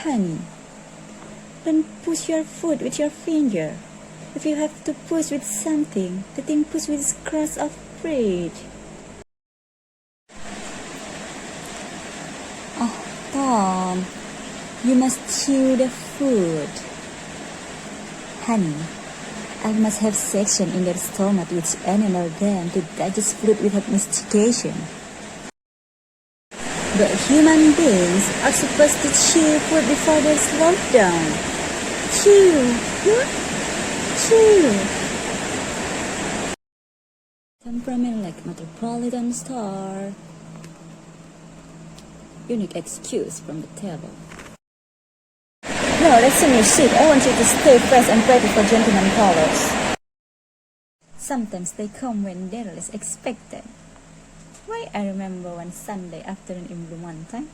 Honey, don't push your foot with your finger. If you have to push with something, the thing push with crust of bread. Oh, Tom, you must chew the food. Honey, I must have section in their stomach which enable them to digest food without mastication. But human beings are supposed to chew food before they slow down. Chew, chew. Temperament like metropolitan star. Unique excuse from the table. No, that's in your seat. I want you to stay fresh and ready for gentlemen callers. Sometimes they come when they're least expected. Why, I remember one Sunday afternoon in Bloom time.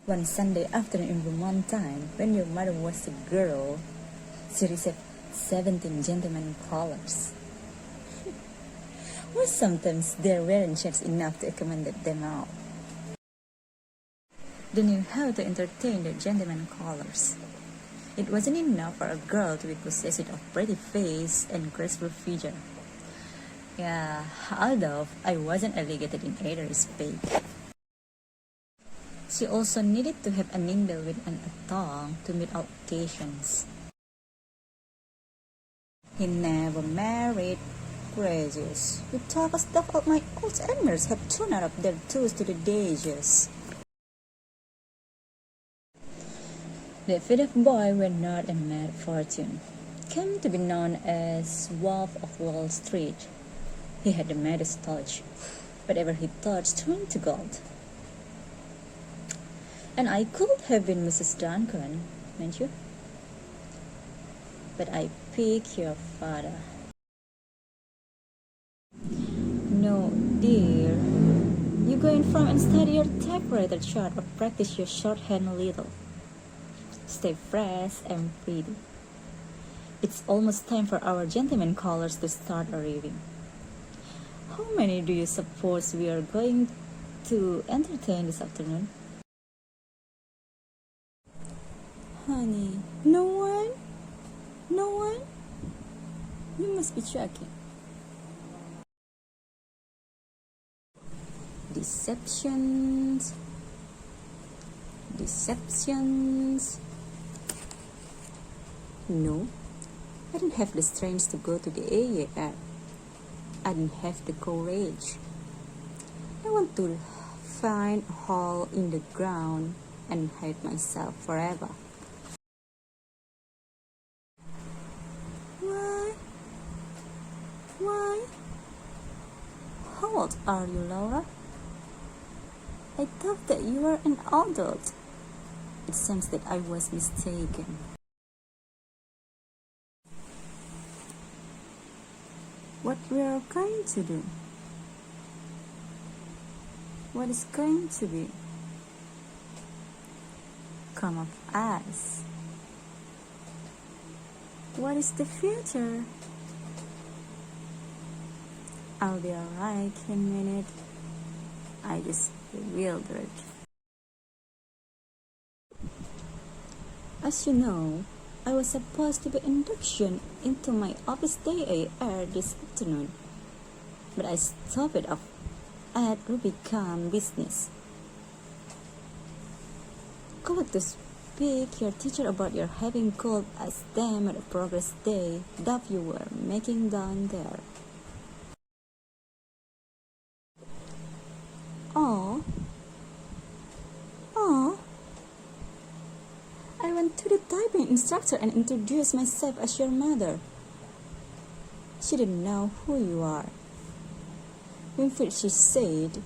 One Sunday afternoon in Bloom time, when your mother was a girl, she received 17 gentlemen callers. Or sometimes there weren't chefs enough to accommodate them all. They knew how to entertain their gentlemen callers. It wasn't enough for a girl to be possessed of pretty face and graceful figure. Yeah, although I wasn't educated in either respect. She also needed to have a needle with a tongue to meet all occasions. He never married. Gracious, you talk as though all my old enemies have turned out of their tools to the daisies. The fit of boy were not a mad fortune, came to be known as Wolf of Wall Street. He had the Midas touch. Whatever he touched turned to gold. And I could have been Mrs. Duncan, meant you? But I picked your father. No, dear. You go in front and study your typewriter chart or practice your shorthand a little. Stay fresh and pretty. It's almost time for our gentlemen callers to start arriving. How many do you suppose we are going to entertain this afternoon? Honey, no one? No one? You must be joking. Deceptions. No, I didn't have the strength to go to the AAR. I didn't have the courage. I want to find a hole in the ground and hide myself forever. Why? How old are you, Laura? I thought that you were an adult. It seems that I was mistaken. What we are going to do? What is going to be? Come of us. What is the future? I'll be alright in a minute. I just bewildered. As you know, I was supposed to be induction into my office day AR this afternoon, but I stopped it off at Rubicon business. Go to speak your teacher about your having called as them at a progress day that you were making down there. Oh, I went to the typing instructor and introduced myself as your mother. She didn't know who you are. In fact, she said,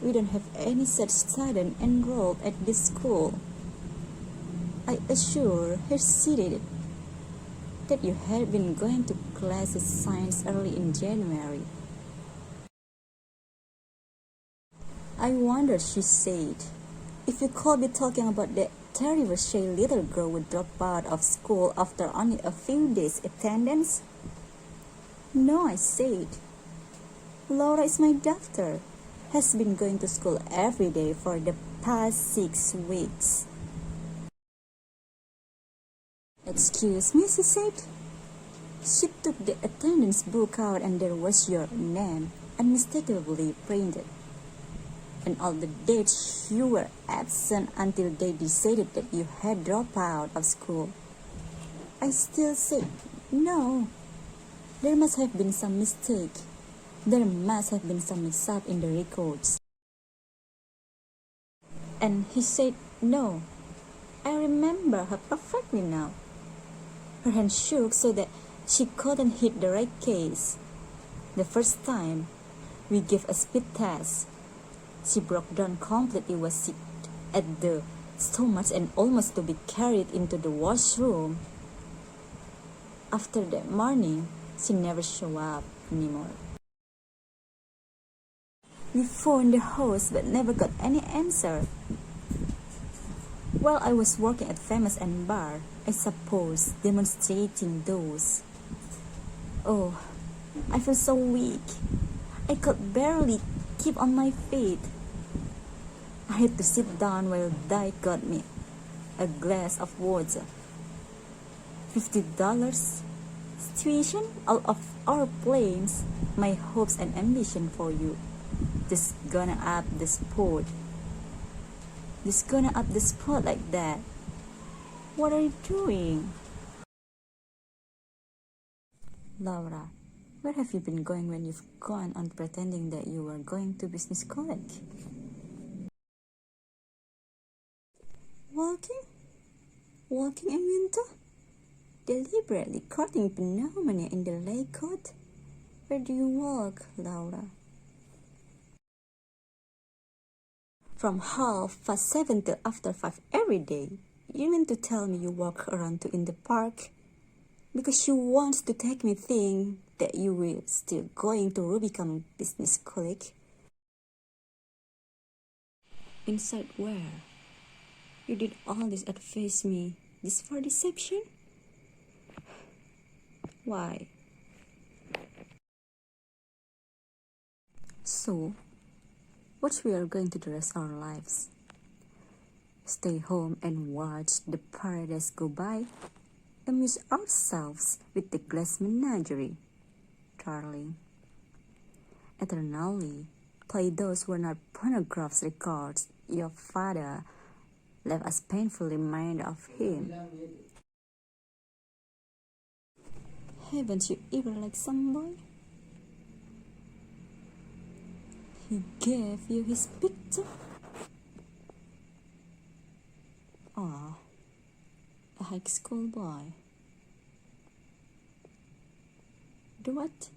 we don't have any such student enrolled at this school. I assured her she did that you had been going to classes science early in January. I wondered, she said, if you could be talking about the terrible shy little girl who dropped out of school after only a few days' attendance. No, I said. Laura is my daughter, has been going to school every day for the past 6 weeks. Excuse me, she said. She took the attendance book out and there was your name unmistakably printed. And all the dates you were absent until they decided that you had dropped out of school. I still said, no. There must have been some mistake. There must have been some mix-up in the records. And he said, no. I remember her perfectly now. Her hand shook so that she couldn't hit the right case. The first time we gave a speed test, she broke down completely, was sick at the stomach and almost to be carried into the washroom. After that morning, she never showed up anymore. We phoned the host but never got any answer. While I was working at Famous and Bar, I suppose demonstrating those. Oh, I feel so weak. I could barely keep on my feet. I had to sit down while Di got me a glass of water. $50? Tuition, all of our plans, my hopes and ambition for you. Just gonna up the sport. Just gonna up the sport like that. What are you doing? Laura, where have you been going when you've gone on pretending that you were going to business college? Walking in winter? Deliberately courting pneumonia in the lake coat? Where do you walk, Laura? From 7:30 till after 5 every day. You mean to tell me you walk around to in the park? Because you want to take me think that you were still going to Rubicon Business College? Inside where? You did all this at face me, this for deception? Why? So, what we are going to do the rest of our lives? Stay home and watch the paradise go by? Amuse ourselves with the glass menagerie, darling. Eternally play those who are not pornograph records your father left us painfully reminded of him. Haven't you ever liked some boy? He gave you his picture? Ah, a high school boy. The what?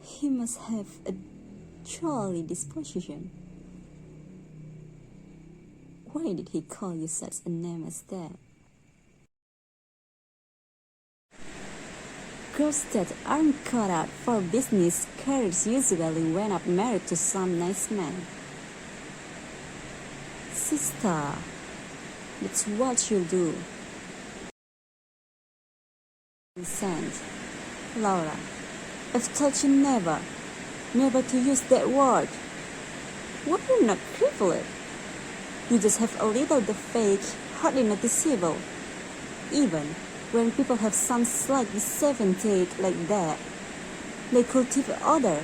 He must have a jolly disposition. Why did he call you such a name as that? Girls that aren't cut out for business careers usually end up married to some nice man. Sister, that's what you'll do. Consent. Laura, I've told you never to use that word. What, you're not privileged? You just have a little the fake, hardly noticeable. Even when people have some slight deception like that, they cultivate other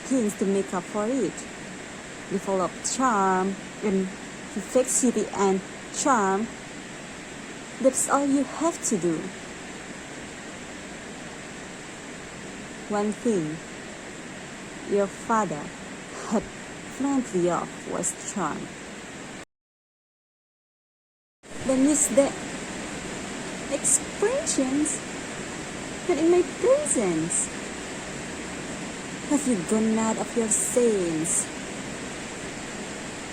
things to make up for it. Develop charm and vivacity and charm. That's all you have to do. One thing your father had plenty of was charm. Then use the expressions, but in my presence. Have you gone out of your sense?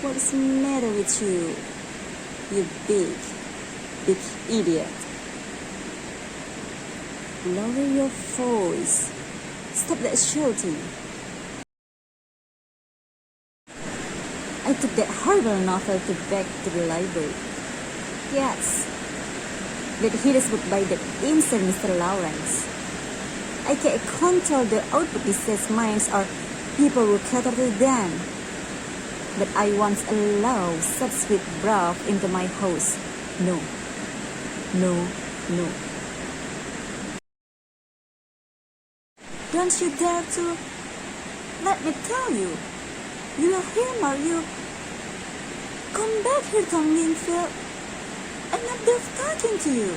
What is the matter with you, you big idiot? Lower your voice. Stop that shouting. I took that horrible novel back to the library. Yes, that hideous book by that insane Mr. Lawrence. I can't control the output he says minds are people who cater to them. but I once allowed such sweet breath into my house. No, no, no. Don't you dare to. Let me tell you. You will hear you. Come back here, Tom Wingfield. I'm not done talking to you.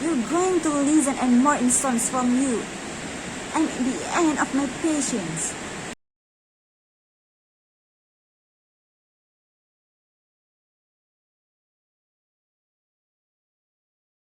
You're going to listen and more insults from you. I'm at the end of my patience.